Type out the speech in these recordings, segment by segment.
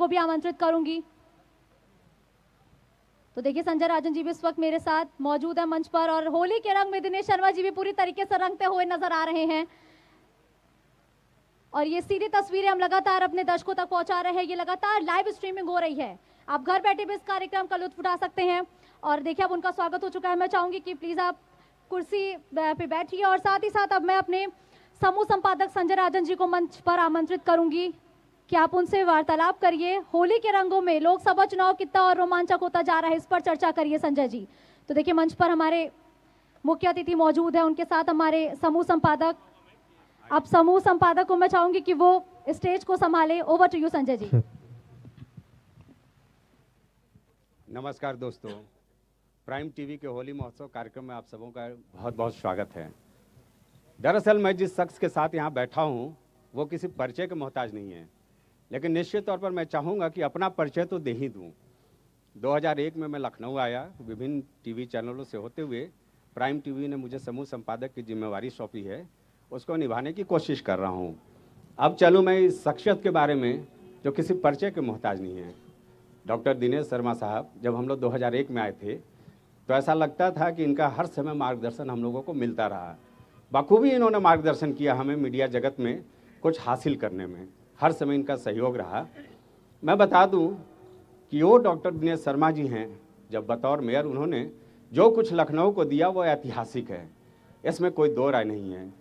को भी आमंत्रित करूंगी। तो देखिए संजय राजन जी भी इस वक्त मेरे साथ मौजूद है मंच पर और होली के रंग में दिनेश शर्मा जी भी पूरी तरीके से रंगते हुए नजर आ रहे हैं। और ये सीधी तस्वीरें हम लगातार अपने दर्शकों तक पहुंचा रहे हैं, ये लगातार लाइव स्ट्रीमिंग हो रही है, आप घर बैठे भी इस कार्यक्रम का लुत्फ उठा सकते हैं। और देखिए अब उनका स्वागत हो चुका है, मैं चाहूंगी कि प्लीज आप कुर्सी पे बैठिए और साथ ही साथ अब मैं अपने समूह संपादक संजय राजन जी को मंच पर आमंत्रित करूंगी कि आप उनसे वार्तालाप करिए। होली के रंगों में लोकसभा चुनाव कितना और रोमांचक होता जा रहा है, इस पर चर्चा करिए संजय जी। तो देखिए मंच पर हमारे मुख्य अतिथि मौजूद है, उनके साथ हमारे समूह संपादक। अब समूह संपादक को मैं चाहूंगी कि वो स्टेज को संभाले। Over to you Sanjay ji. नमस्कार दोस्तों, प्राइम टीवी के होली महोत्सव कार्यक्रम में आप सबों का बहुत बहुत स्वागत है। दरअसल मैं जिस शख्स के साथ यहाँ बैठा हूँ वो किसी परिचय के मोहताज नहीं है, लेकिन निश्चित तौर पर मैं चाहूँगा कि अपना परिचय तो दे ही दूँ। 2001 में मैं लखनऊ आया, विभिन्न टीवी चैनलों से होते हुए प्राइम टीवी ने मुझे समूह संपादक की जिम्मेवारी सौंपी है, उसको निभाने की कोशिश कर रहा हूँ। अब चलूँ मैं इस शख्सियत के बारे में जो किसी परिचय के मोहताज नहीं है। डॉक्टर दिनेश शर्मा साहब जब हम लोग 2001 में आए थे तो ऐसा लगता था कि इनका हर समय मार्गदर्शन हम लोगों को मिलता रहा। बखूबी इन्होंने मार्गदर्शन किया हमें मीडिया जगत में कुछ हासिल करने में, हर समय इनका सहयोग रहा। मैं बता दूं कि वो डॉक्टर दिनेश शर्मा जी हैं, जब बतौर मेयर उन्होंने जो कुछ लखनऊ को दिया वो ऐतिहासिक है, इसमें कोई दो राय नहीं है।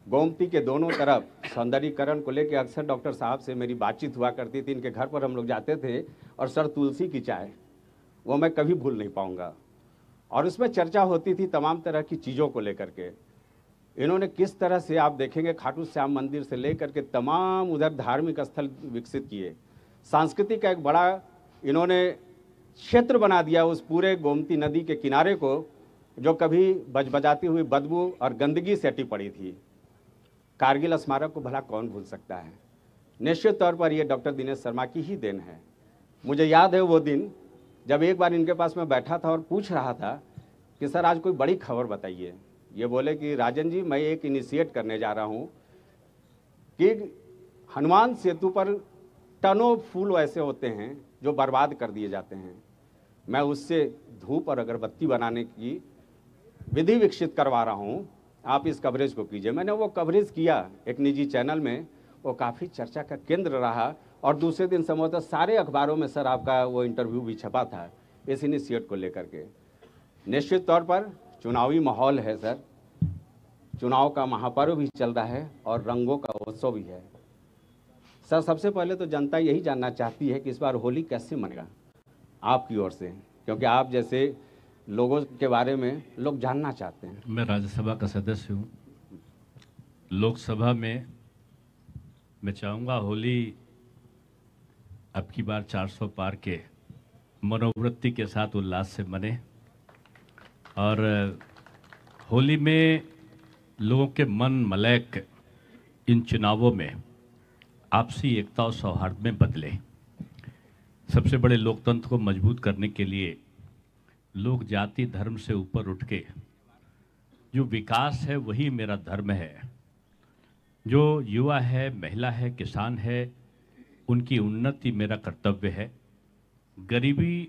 गोमती के दोनों तरफ सौंदर्यीकरण को लेकर अक्सर डॉक्टर साहब से मेरी बातचीत हुआ करती थी। इनके घर पर हम लोग जाते थे और सर तुलसी की चाय, वो मैं कभी भूल नहीं पाऊंगा। और उसमें चर्चा होती थी तमाम तरह की चीज़ों को लेकर के। इन्होंने किस तरह से आप देखेंगे खाटू श्याम मंदिर से लेकर के तमाम उधर धार्मिक स्थल विकसित किए। सांस्कृतिक का एक बड़ा इन्होंने क्षेत्र बना दिया उस पूरे गोमती नदी के किनारे को, जो कभी बजबजाती हुई बदबू और गंदगी से अटी पड़ी थी। कारगिल स्मारक को भला कौन भूल सकता है। निश्चित तौर पर यह डॉक्टर दिनेश शर्मा की ही देन है। मुझे याद है वो दिन जब एक बार इनके पास मैं बैठा था और पूछ रहा था कि सर आज कोई बड़ी खबर बताइए। ये बोले कि राजन जी मैं एक इनिशिएट करने जा रहा हूँ कि हनुमान सेतु पर टनों फूल ऐसे होते हैं जो बर्बाद कर दिए जाते हैं, मैं उससे धूप और अगरबत्ती बनाने की विधि विकसित करवा रहा हूँ, आप इस कवरेज को कीजिए। मैंने वो कवरेज किया एक निजी चैनल में, वो काफ़ी चर्चा का केंद्र रहा और दूसरे दिन संभवतः सारे अखबारों में सर आपका वो इंटरव्यू भी छपा था इस इनिशिएट को लेकर के। निश्चित तौर पर चुनावी माहौल है सर, चुनाव का महापर्व भी चल रहा है और रंगों का उत्सव भी है। सर सबसे पहले तो जनता यही जानना चाहती है कि इस बार होली कैसे मनेगा आपकी ओर से, क्योंकि आप जैसे लोगों के बारे में लोग जानना चाहते हैं। मैं राज्यसभा का सदस्य हूँ। लोकसभा में मैं चाहूँगा होली अब की बार 400 पार के मनोवृत्ति के साथ उल्लास से मने और होली में लोगों के मन मलैक इन चुनावों में आपसी एकता और सौहार्द में बदले। सबसे बड़े लोकतंत्र को मजबूत करने के लिए लोग जाति धर्म से ऊपर उठ के जो विकास है वही मेरा धर्म है, जो युवा है, महिला है, किसान है, उनकी उन्नति मेरा कर्तव्य है। गरीबी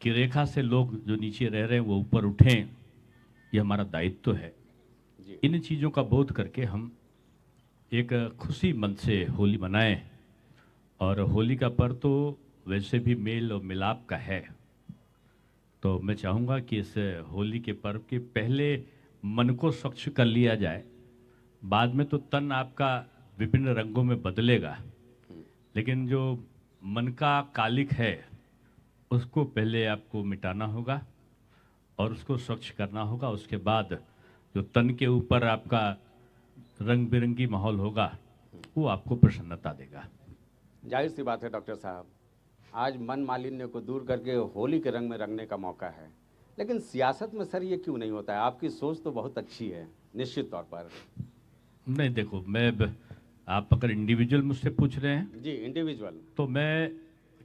की रेखा से लोग जो नीचे रह रहे हैं वो ऊपर उठें, ये हमारा दायित्व है। इन चीज़ों का बोध करके हम एक खुशी मन से होली मनाएं। और होली का पर्व तो वैसे भी मेल और मिलाप का है, तो मैं चाहूँगा कि इस होली के पर्व के पहले मन को स्वच्छ कर लिया जाए, बाद में तो तन आपका विभिन्न रंगों में बदलेगा, लेकिन जो मन का कालिक है उसको पहले आपको मिटाना होगा और उसको स्वच्छ करना होगा। उसके बाद जो तन के ऊपर आपका रंग बिरंगी माहौल होगा वो आपको प्रसन्नता देगा। जाहिर सी बात है डॉक्टर साहब, आज मन मालिन्य को दूर करके होली के रंग में रंगने का मौका है, लेकिन सियासत में सर ये क्यों नहीं होता है? आपकी सोच तो बहुत अच्छी है निश्चित तौर पर। नहीं देखो, मैं आप अगर इंडिविजुअल मुझसे पूछ रहे हैं जी इंडिविजुअल, तो मैं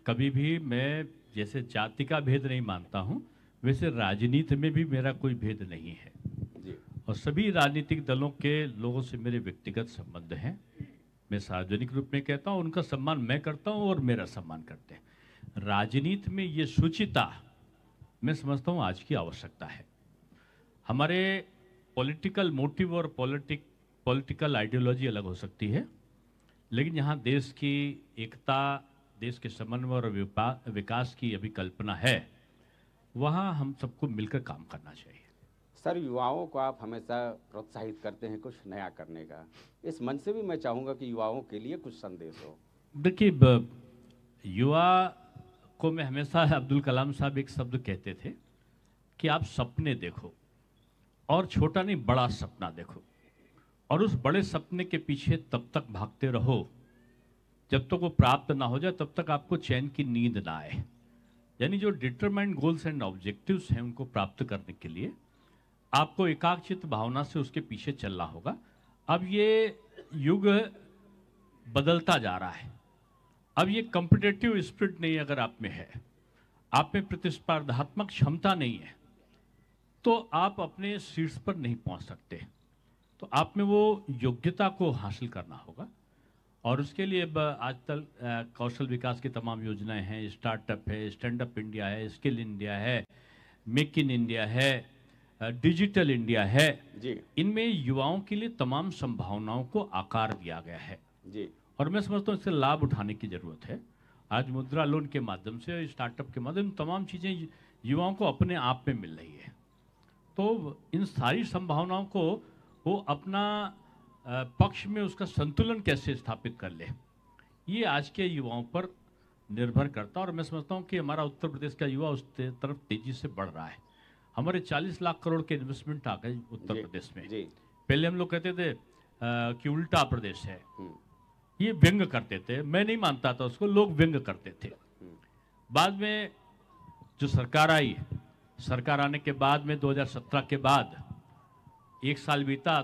कभी भी मैं जैसे जाति का भेद नहीं मानता हूँ, वैसे राजनीति में भी मेरा कोई भेद नहीं है जी। और सभी राजनीतिक दलों के लोगों से मेरे व्यक्तिगत संबंध हैं। मैं सार्वजनिक रूप में कहता हूँ, उनका सम्मान मैं करता हूँ और मेरा सम्मान करते हैं। राजनीति में ये शुचिता मैं समझता हूँ आज की आवश्यकता है। हमारे पॉलिटिकल मोटिव और पॉलिटिकल आइडियोलॉजी अलग हो सकती है, लेकिन यहाँ देश की एकता, देश के समन्वय और विकास की अभी कल्पना है, वहाँ हम सबको मिलकर काम करना चाहिए। सर, युवाओं को आप हमेशा प्रोत्साहित करते हैं कुछ नया करने का। इस मंच से भी मैं चाहूँगा कि युवाओं के लिए कुछ संदेश हो। देखिए, युवा को मैं हमेशा, अब्दुल कलाम साहब एक शब्द कहते थे कि आप सपने देखो, और छोटा नहीं बड़ा सपना देखो, और उस बड़े सपने के पीछे तब तक भागते रहो जब तक वो प्राप्त ना हो जाए, तब तक आपको चैन की नींद ना आए। यानी जो डिटरमाइंड गोल्स एंड ऑब्जेक्टिव्स हैं, उनको प्राप्त करने के लिए आपको एकाग्रचित्त भावना से उसके पीछे चलना होगा। अब ये युग बदलता जा रहा है। अब ये कॉम्पिटिटिव स्पिरिट नहीं अगर आप में है, आप में प्रतिस्पर्धात्मक क्षमता नहीं है, तो आप अपने शीर्ष पर नहीं पहुंच सकते। तो आप में वो योग्यता को हासिल करना होगा, और उसके लिए आजकल कौशल विकास की तमाम योजनाएं हैं, स्टार्टअप है, स्टैंड अप इंडिया है, स्किल इंडिया है, मेक इन इंडिया है, डिजिटल इंडिया है जी। इनमें युवाओं के लिए तमाम संभावनाओं को आकार दिया गया है जी। और मैं समझता हूँ इससे लाभ उठाने की जरूरत है। आज मुद्रा लोन के माध्यम से, स्टार्टअप के माध्यम से तमाम चीज़ें युवाओं को अपने आप में मिल रही है। तो इन सारी संभावनाओं को वो अपना पक्ष में उसका संतुलन कैसे स्थापित कर ले, ये आज के युवाओं पर निर्भर करता है। और मैं समझता हूँ कि हमारा उत्तर प्रदेश का युवा उस तरफ तेजी से बढ़ रहा है। हमारे 40 लाख करोड़ के इन्वेस्टमेंट आ गए उत्तर प्रदेश में। जी। पहले हम लोग कहते थे कि उल्टा प्रदेश है, ये व्यंग करते थे। मैं नहीं मानता था उसको, लोग व्यंग करते थे। बाद में जो सरकार आई, सरकार आने के बाद में 2017 के बाद 1 साल बीता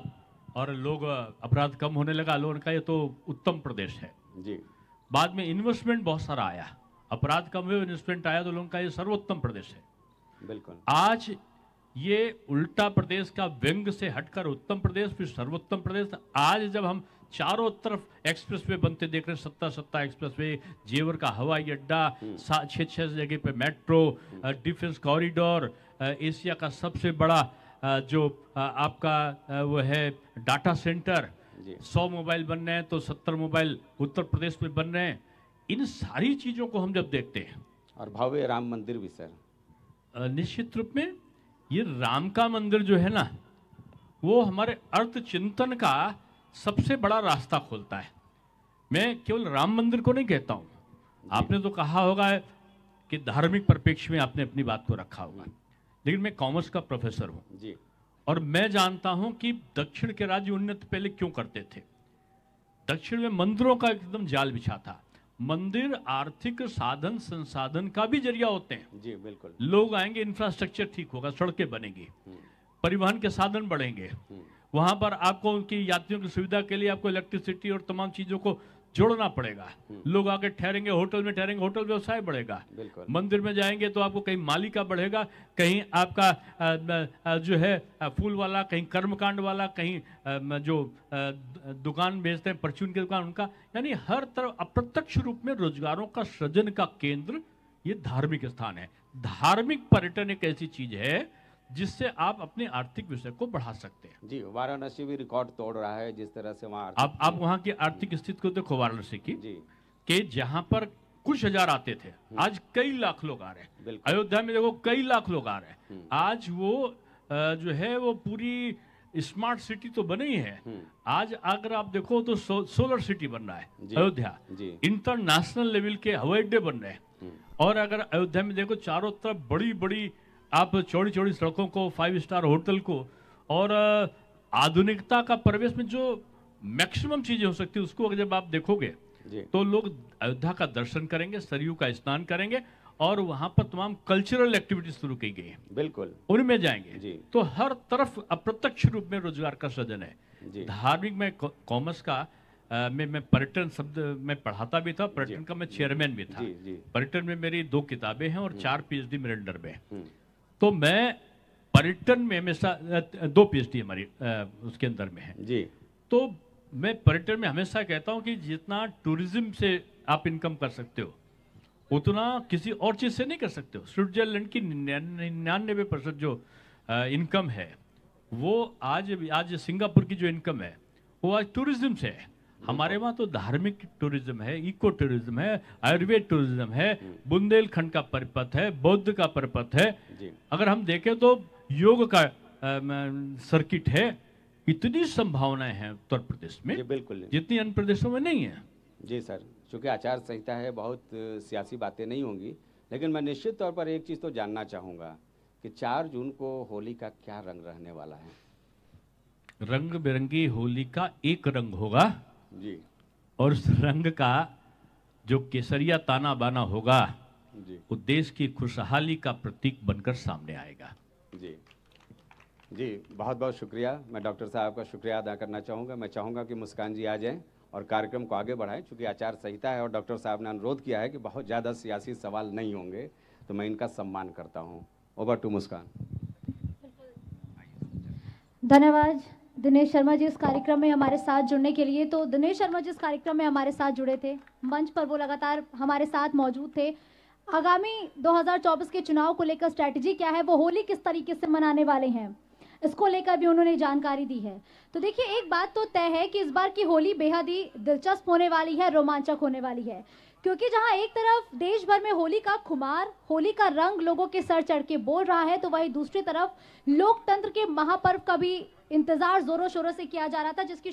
और लोग अपराध कम होने लगा। लोगों ने कहा ये तो उत्तम प्रदेश है जी। बाद में इन्वेस्टमेंट बहुत सारा आया, अपराध कम हुए, इन्वेस्टमेंट आया, तो लोगों का ये सर्वोत्तम प्रदेश है। बिल्कुल। आज ये उल्टा प्रदेश का व्यंग से हटकर उत्तम प्रदेश, फिर सर्वोत्तम प्रदेश। आज जब हम चारों तरफ एक्सप्रेसवे बनते देख रहे हैं, 17 एक्सप्रेसवे, जेवर का हवाई अड्डा, 6 जगह पे मेट्रो, डिफेंस कॉरिडोर, एशिया का सबसे बड़ा जो आपका वो है डाटा सेंटर, 100 मोबाइल बन रहे हैं तो 70 मोबाइल उत्तर प्रदेश में बन रहे हैं। इन सारी चीजों को हम जब देखते हैं, और भव्य राम मंदिर भी सर, निश्चित रूप में ये राम का मंदिर जो है ना, वो हमारे अर्थ चिंतन का सबसे बड़ा रास्ता खोलता है। मैं केवल राम मंदिर को नहीं कहता हूं, आपने तो कहा होगा कि धार्मिक परिप्रेक्ष्य में आपने अपनी बात को रखा होगा, लेकिन मैं कॉमर्स का प्रोफेसर हूं जी। और मैं जानता हूं कि दक्षिण के राज्य उन्नत पहले क्यों करते थे। दक्षिण में मंदिरों का एकदम जाल बिछा था। मंदिर आर्थिक साधन संसाधन का भी जरिया होते हैं। जी बिल्कुल। लोग आएंगे, इंफ्रास्ट्रक्चर ठीक होगा, सड़कें बनेंगी, परिवहन के साधन बढ़ेंगे, वहां पर आपको उनकी यात्रियों की सुविधा के लिए आपको इलेक्ट्रिसिटी और तमाम चीजों को जोड़ना पड़ेगा। लोग आके ठहरेंगे, होटल में ठहरेंगे, होटल व्यवसाय बढ़ेगा। मंदिर में जाएंगे तो आपको कहीं माली का बढ़ेगा, कहीं आपका जो है फूल वाला, कहीं कर्मकांड वाला, कहीं जो दुकान बेचते हैं परचून की दुकान उनका, यानी हर तरफ अप्रत्यक्ष रूप में रोजगारों का सृजन का केंद्र ये धार्मिक स्थान है। धार्मिक पर्यटन एक ऐसी चीज है जिससे आप अपने आर्थिक विषय को बढ़ा सकते हैं। जी, वाराणसी भी रिकॉर्ड तोड़ रहा है जिस तरह से वहाँ आप वहाँ की आर्थिक स्थिति को देखो वाराणसी की, जी, कि जहाँ पर कुछ हजार आते थे, आज कई लाख लोग आ रहे हैं। अयोध्या में देखो कई लाख लोग आ रहे हैं। आज वो जो है वो पूरी स्मार्ट सिटी तो बनी है। आज अगर आप देखो तो सोलर सिटी बन रहा है अयोध्या, इंटरनेशनल लेवल के हवाई अड्डे बन रहे हैं। और अगर अयोध्या में देखो चारों तरफ बड़ी बड़ी आप चौड़ी चौड़ी सड़कों को, 5 स्टार होटल को, और आधुनिकता का प्रवेश में जो मैक्सिमम चीजें हो सकती है उसको जब आप देखोगे तो लोग अयोध्या का दर्शन करेंगे, सरयू का स्नान करेंगे, और वहां पर तमाम कल्चरल एक्टिविटी शुरू की गई है, बिल्कुल उनमें जाएंगे। तो हर तरफ अप्रत्यक्ष रूप में रोजगार का सृजन है। धार्मिक में कॉमर्स का मैं पर्यटन शब्द में पढ़ाता भी था, पर्यटन का मैं चेयरमैन भी था। पर्यटन में मेरी 2 किताबें हैं और 4 PhD मेरे अंडर में। तो मैं पर्यटन में हमेशा 2 PhD हमारी उसके अंदर में है जी। तो मैं पर्यटन में हमेशा कहता हूं कि जितना टूरिज्म से आप इनकम कर सकते हो उतना किसी और चीज से नहीं कर सकते हो। स्विट्जरलैंड की 99% जो इनकम है वो आज सिंगापुर की जो इनकम है वो आज टूरिज्म से है। हमारे वहाँ तो धार्मिक टूरिज्म है, इको टूरिज्म है, आयुर्वेद टूरिज्म है, बुंदेलखंड का परिपथ है, बौद्ध का परिपथ है। अगर हम देखें तो योग का सर्किट है। इतनी संभावनाएं हैं उत्तर प्रदेश में बिल्कुल जितनी अन्य प्रदेशों में नहीं है। जी सर, चूंकि आचार संहिता है, बहुत सियासी बातें नहीं होंगी, लेकिन मैं निश्चित तौर पर एक चीज़ तो जानना चाहूँगा कि 4 जून को होली का क्या रंग रहने वाला है? रंग बिरंगी होली का एक रंग होगा जी, और उस रंग का जो केसरिया ताना बाना होगा जी, वो देश की खुशहाली का प्रतीक बनकर सामने आएगा। जी जी, बहुत बहुत शुक्रिया। मैं डॉक्टर साहब का शुक्रिया अदा करना चाहूँगा। मैं चाहूँगा कि मुस्कान जी आ जाएं और कार्यक्रम को आगे बढ़ाएं, चूँकि आचार संहिता है और डॉक्टर साहब ने अनुरोध किया है कि बहुत ज़्यादा सियासी सवाल नहीं होंगे, तो मैं इनका सम्मान करता हूँ। ओवर टू मुस्कान। धन्यवाद दिनेश शर्मा जी इस कार्यक्रम में हमारे साथ जुड़ने के लिए। तो दिनेश शर्मा जी इस कार्यक्रम में हमारे साथ जुड़े थे, मंच पर वो लगातार हमारे साथ मौजूद थे। आगामी 2024 के चुनाव को लेकर स्ट्रैटेजी क्या है, वो होली किस तरीके से मनाने वाले हैं, इसको लेकर भी उन्होंने जानकारी दी है। तो देखिए, एक बात तो तय है कि इस बार की होली बेहद ही दिलचस्प होने वाली है, रोमांचक होने वाली है, क्योंकि जहां एक तरफ देश भर में होली का खुमार, होली का रंग लोगों के सर चढ़ के बोल रहा है, तो वहीं दूसरी तरफ लोकतंत्र के महापर्व का भी इंतजार जोरों शोरों से किया जा रहा था, जिसकी